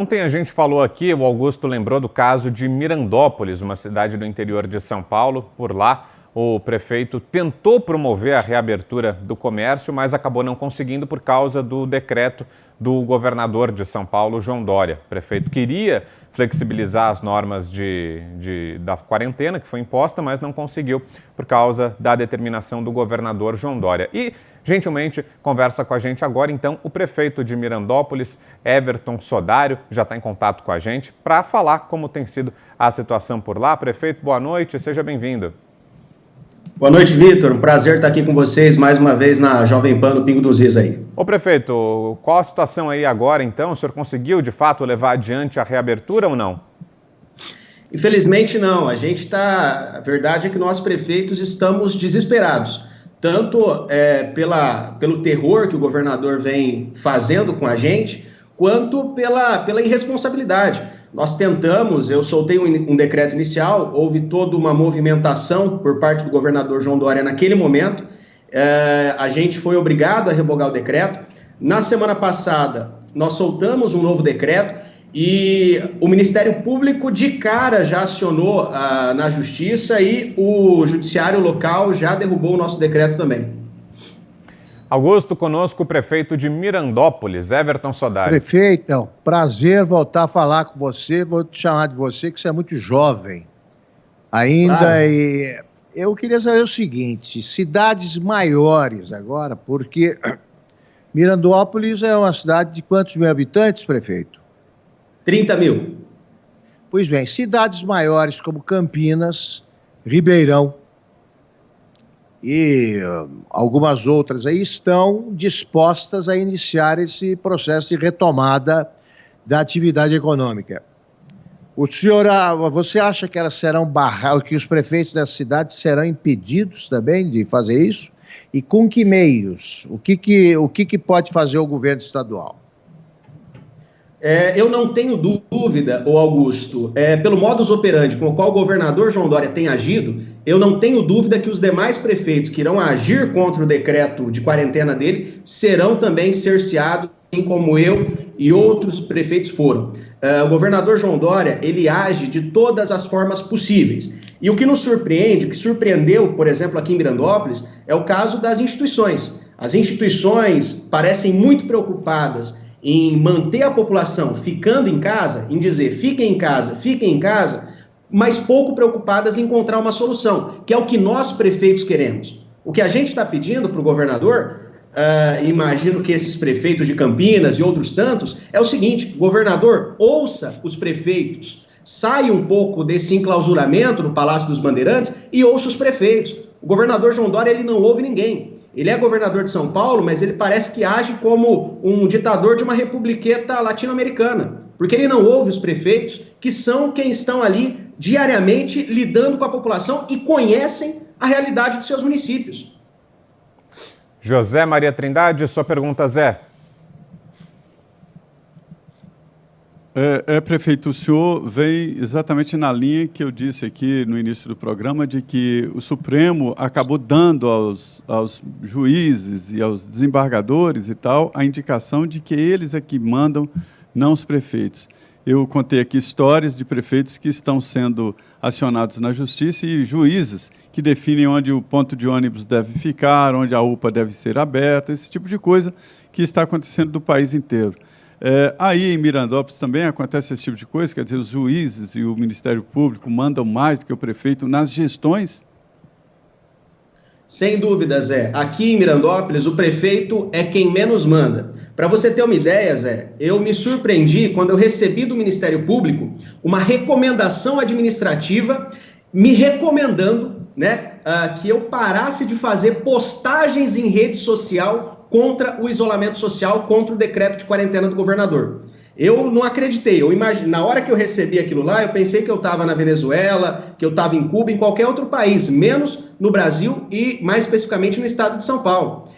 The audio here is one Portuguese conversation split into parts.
Ontem a gente falou aqui, o Augusto lembrou do caso de Mirandópolis, uma cidade do interior de São Paulo. Por lá, o prefeito tentou promover a reabertura do comércio, mas acabou não conseguindo por causa do decreto do governador de São Paulo, João Dória. O prefeito queria flexibilizar as normas da quarentena que foi imposta, mas não conseguiu por causa da determinação do governador João Dória. E, gentilmente, conversa com a gente agora, então, o prefeito de Mirandópolis, Everton Sodário, já está em contato com a gente para falar como tem sido a situação por lá. Prefeito, boa noite, seja bem-vindo. Boa noite, Vitor. Um prazer estar aqui com vocês mais uma vez na Jovem Pan, no Pingo dos Is aí. Ô prefeito, qual a situação aí agora, então? O senhor conseguiu, de fato, levar adiante a reabertura ou não? Infelizmente, não. A verdade é que nós, prefeitos, estamos desesperados. Tanto pelo terror que o governador vem fazendo com a gente, quanto pela irresponsabilidade. Nós tentamos, eu soltei um decreto inicial, houve toda uma movimentação por parte do governador João Dória naquele momento, a gente foi obrigado a revogar o decreto. Na semana passada, nós soltamos um novo decreto e o Ministério Público de cara já acionou na Justiça e o Judiciário local já derrubou o nosso decreto também. Augusto, conosco o prefeito de Mirandópolis, Everton Sodário. Prefeito, prazer voltar a falar com você, vou te chamar de você, que você é muito jovem ainda. Claro. E eu queria saber o seguinte, cidades maiores agora, porque Mirandópolis é uma cidade de quantos mil habitantes, prefeito? 30 mil. Pois bem, cidades maiores como Campinas, Ribeirão, e algumas outras aí estão dispostas a iniciar esse processo de retomada da atividade econômica. Você acha que elas serão barradas, que os prefeitos das cidades serão impedidos também de fazer isso? E com que meios? O que pode fazer o governo estadual? Eu não tenho dúvida, Augusto, pelo modus operandi com o qual o governador João Dória tem agido, eu não tenho dúvida que os demais prefeitos que irão agir contra o decreto de quarentena dele serão também cerceados, assim como eu e outros prefeitos foram. O governador João Dória, ele age de todas as formas possíveis. E o que nos surpreende, o que surpreendeu, por exemplo, aqui em Mirandópolis, é o caso das instituições. As instituições parecem muito preocupadas em manter a população ficando em casa, em dizer fiquem em casa, mas pouco preocupadas em encontrar uma solução, que é o que nós prefeitos queremos. O que a gente está pedindo para o governador, imagino que esses prefeitos de Campinas e outros tantos, é o seguinte: governador, ouça os prefeitos, saia um pouco desse enclausuramento no Palácio dos Bandeirantes e ouça os prefeitos. O governador João Dória, ele não ouve ninguém. Ele é governador de São Paulo, mas ele parece que age como um ditador de uma republiqueta latino-americana, porque ele não ouve os prefeitos, que são quem estão ali diariamente lidando com a população e conhecem a realidade dos seus municípios. José Maria Trindade, sua pergunta, Zé. Prefeito, o senhor vem exatamente na linha que eu disse aqui no início do programa, de que o Supremo acabou dando aos juízes e aos desembargadores e tal a indicação de que eles é que mandam, não os prefeitos. Eu contei aqui histórias de prefeitos que estão sendo acionados na justiça e juízes que definem onde o ponto de ônibus deve ficar, onde a UPA deve ser aberta, esse tipo de coisa que está acontecendo do país inteiro. Aí em Mirandópolis também acontece esse tipo de coisa, quer dizer, os juízes e o Ministério Público mandam mais do que o prefeito nas gestões? Sem dúvida, Zé. Aqui em Mirandópolis, o prefeito é quem menos manda. Para você ter uma ideia, Zé, eu me surpreendi quando eu recebi do Ministério Público uma recomendação administrativa me recomendando, que eu parasse de fazer postagens em rede social contra o isolamento social, contra o decreto de quarentena do governador. Eu não acreditei, na hora que eu recebi aquilo lá, eu pensei que eu estava na Venezuela, que eu estava em Cuba, em qualquer outro país, menos no Brasil e mais especificamente no estado de São Paulo.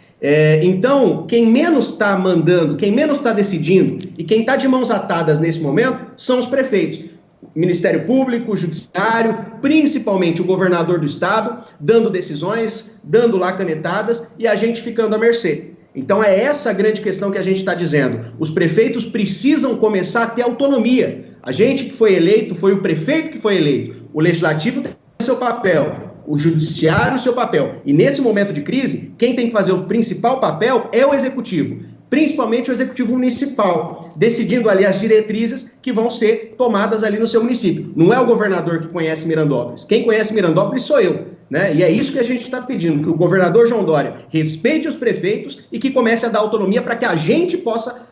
Então, quem menos está mandando, quem menos está decidindo e quem está de mãos atadas nesse momento são os prefeitos. Ministério Público, Judiciário, principalmente o governador do estado, dando decisões, dando lá canetadas e a gente ficando à mercê. Então é essa a grande questão que a gente está dizendo. Os prefeitos precisam começar a ter autonomia. A gente que foi eleito, foi o prefeito que foi eleito. O legislativo tem seu papel, o judiciário seu papel. E nesse momento de crise, quem tem que fazer o principal papel é o executivo, principalmente o executivo municipal, decidindo ali as diretrizes que vão ser tomadas ali no seu município. Não é o governador que conhece Mirandópolis. Quem conhece Mirandópolis sou eu. Né? E é isso que a gente está pedindo, que o governador João Dória respeite os prefeitos e que comece a dar autonomia para que a gente possa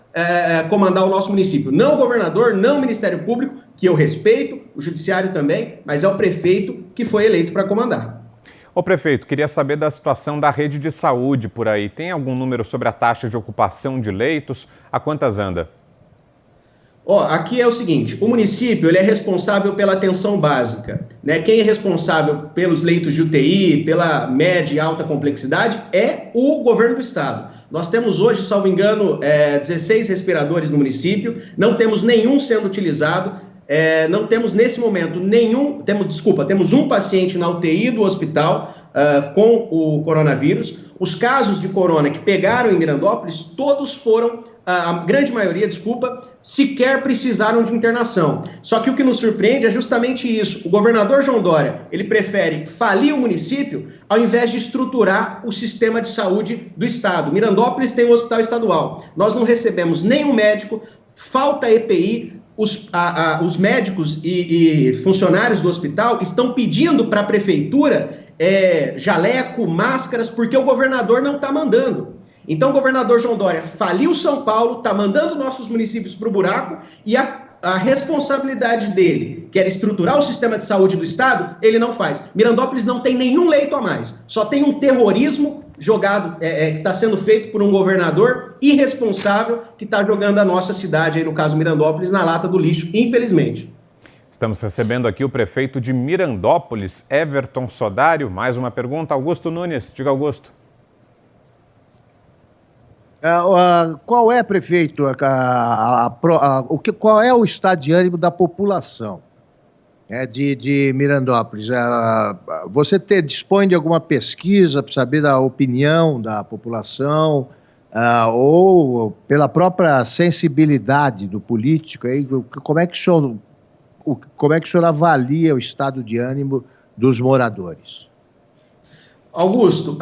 comandar o nosso município. Não o governador, não o Ministério Público, que eu respeito, o judiciário também, mas é o prefeito que foi eleito para comandar. Ô prefeito, queria saber da situação da rede de saúde por aí. Tem algum número sobre a taxa de ocupação de leitos? A quantas anda? Aqui é o seguinte, o município ele é responsável pela atenção básica, né? Quem é responsável pelos leitos de UTI, pela média e alta complexidade é o governo do estado. Nós temos hoje, salvo engano, 16 respiradores no município, não temos nenhum sendo utilizado, não temos nesse momento temos um paciente na UTI do hospital com o coronavírus. Os casos de corona que pegaram em Mirandópolis, todos foram, a grande maioria, sequer precisaram de internação. Só que o que nos surpreende é justamente isso. O governador João Dória, ele prefere falir o município ao invés de estruturar o sistema de saúde do estado. Mirandópolis tem um hospital estadual. Nós não recebemos nenhum médico, falta EPI, os médicos e funcionários do hospital estão pedindo para a prefeitura jaleco, máscaras, porque o governador não está mandando. Então o governador João Dória faliu São Paulo, está mandando nossos municípios para o buraco e a responsabilidade dele, que era estruturar o sistema de saúde do estado, ele não faz. Mirandópolis não tem nenhum leito a mais, só tem um terrorismo jogado, que está sendo feito por um governador irresponsável que está jogando a nossa cidade, aí no caso Mirandópolis, na lata do lixo, infelizmente. Estamos recebendo aqui o prefeito de Mirandópolis, Everton Sodário. Mais uma pergunta, Augusto Nunes. Diga, Augusto. Qual é, prefeito, qual é o estado de ânimo da população de Mirandópolis? Você dispõe de alguma pesquisa para saber da opinião da população ou pela própria sensibilidade do político? Como é que o senhor avalia o estado de ânimo dos moradores? Augusto,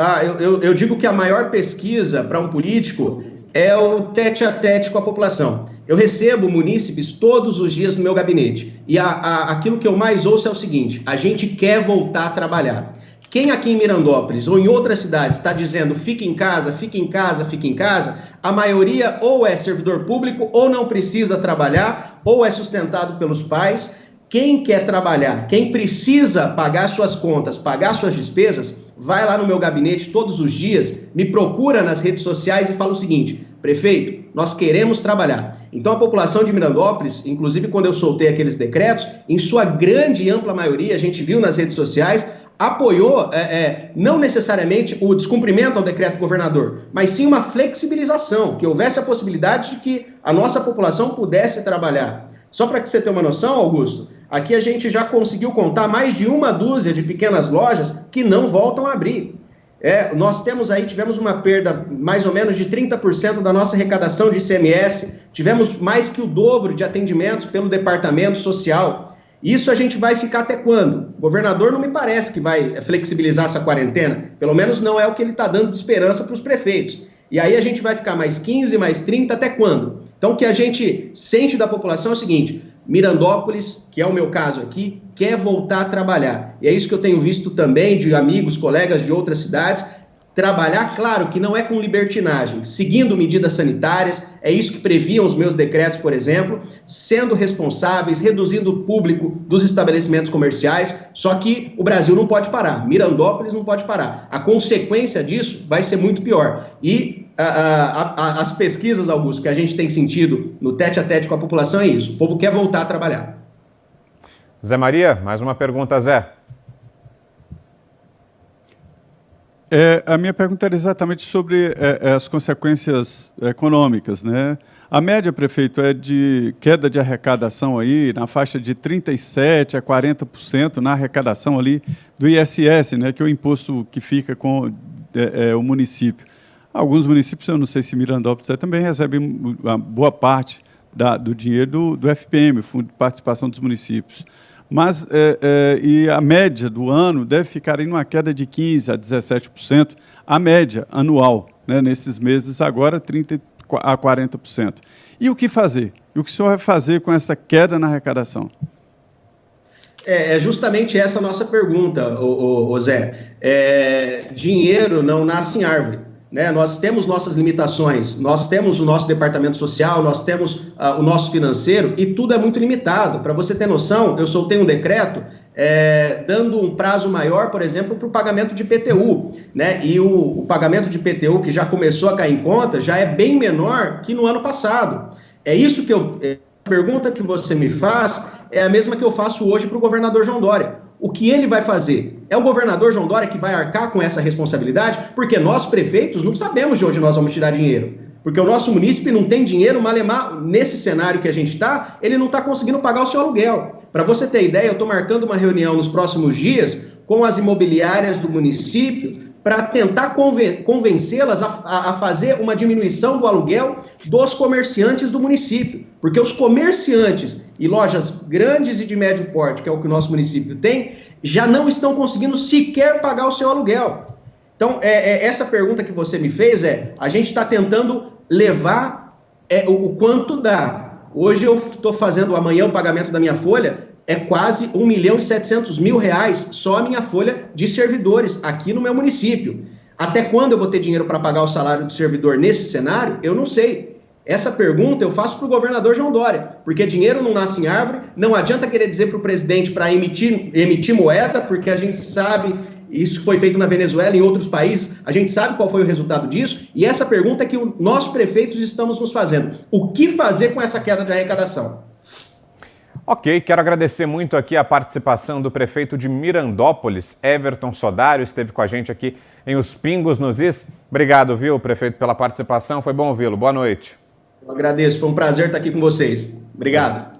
eu digo que a maior pesquisa para um político é o tete-a-tete com a população. Eu recebo munícipes todos os dias no meu gabinete e aquilo que eu mais ouço é o seguinte: a gente quer voltar a trabalhar. Quem aqui em Mirandópolis ou em outras cidades está dizendo fique em casa, fique em casa, fique em casa, a maioria ou é servidor público ou não precisa trabalhar ou é sustentado pelos pais. Quem quer trabalhar, quem precisa pagar suas contas, pagar suas despesas, vai lá no meu gabinete todos os dias, me procura nas redes sociais e fala o seguinte: prefeito, nós queremos trabalhar. Então a população de Mirandópolis, inclusive quando eu soltei aqueles decretos, em sua grande e ampla maioria, a gente viu nas redes sociais, apoiou não necessariamente o descumprimento ao decreto do governador, mas sim uma flexibilização, que houvesse a possibilidade de que a nossa população pudesse trabalhar. Só para que você tenha uma noção, Augusto, aqui a gente já conseguiu contar mais de uma dúzia de pequenas lojas que não voltam a abrir. Nós tivemos uma perda mais ou menos de 30% da nossa arrecadação de ICMS, tivemos mais que o dobro de atendimentos pelo departamento social. Isso a gente vai ficar até quando? O governador não me parece que vai flexibilizar essa quarentena, pelo menos não é o que ele está dando de esperança para os prefeitos. E aí a gente vai ficar mais 15, mais 30, até quando? Então o que a gente sente da população é o seguinte: Mirandópolis, que é o meu caso aqui, quer voltar a trabalhar. E é isso que eu tenho visto também de amigos, colegas de outras cidades, trabalhar, claro, que não é com libertinagem, seguindo medidas sanitárias, é isso que previam os meus decretos, por exemplo, sendo responsáveis, reduzindo o público dos estabelecimentos comerciais, só que o Brasil não pode parar, Mirandópolis não pode parar. A consequência disso vai ser muito pior. E as pesquisas, Augusto, que a gente tem sentido no tete-a-tete com a população é isso: o povo quer voltar a trabalhar. Zé Maria, mais uma pergunta, Zé. A minha pergunta era exatamente sobre as consequências econômicas, né? A média, prefeito, é de queda de arrecadação aí na faixa de 37% a 40% na arrecadação ali do ISS, né? Que é o imposto que fica com o município. Alguns municípios, eu não sei se Mirandópolis também recebem uma boa parte do dinheiro do FPM, Fundo de Participação dos Municípios. Mas e a média do ano deve ficar em uma queda de 15% a 17%, a média anual, né, nesses meses agora, 30% a 40%. E o que fazer? E o que o senhor vai fazer com essa queda na arrecadação? É justamente essa a nossa pergunta, ô Zé. Dinheiro não nasce em árvore, né? Nós temos nossas limitações, nós temos o nosso departamento social, nós temos o nosso financeiro e tudo é muito limitado. Para você ter noção, eu soltei um decreto dando um prazo maior, por exemplo, para o pagamento de IPTU, né? E o pagamento de IPTU, que já começou a cair em conta, já é bem menor que no ano passado. É isso que a pergunta que você me faz é a mesma que eu faço hoje para o governador João Dória. O que ele vai fazer? É o governador João Dória que vai arcar com essa responsabilidade? Porque nós, prefeitos, não sabemos de onde nós vamos tirar dinheiro. Porque o nosso munícipe não tem dinheiro, malemar, nesse cenário que a gente está, ele não está conseguindo pagar o seu aluguel. Para você ter ideia, eu estou marcando uma reunião nos próximos dias com as imobiliárias do município para tentar convencê-las a fazer uma diminuição do aluguel dos comerciantes do município. Porque os comerciantes e lojas grandes e de médio porte, que é o que o nosso município tem, já não estão conseguindo sequer pagar o seu aluguel. Então, essa pergunta que você me fez a gente está tentando levar o quanto dá. Hoje eu estou fazendo, amanhã o pagamento da minha folha é quase R$ 1.700.000 só a minha folha de servidores aqui no meu município. Até quando eu vou ter dinheiro para pagar o salário do servidor nesse cenário? Eu não sei. Essa pergunta eu faço para o governador João Dória, porque dinheiro não nasce em árvore, não adianta querer dizer para o presidente para emitir moeda, porque a gente sabe, isso foi feito na Venezuela e em outros países, a gente sabe qual foi o resultado disso, e essa pergunta é que nós prefeitos estamos nos fazendo. O que fazer com essa queda de arrecadação? Ok, quero agradecer muito aqui a participação do prefeito de Mirandópolis, Everton Sodário, esteve com a gente aqui em Os Pingos nos Is. Obrigado, viu, prefeito, pela participação, foi bom ouvi-lo. Boa noite. Eu agradeço, foi um prazer estar aqui com vocês. Obrigado.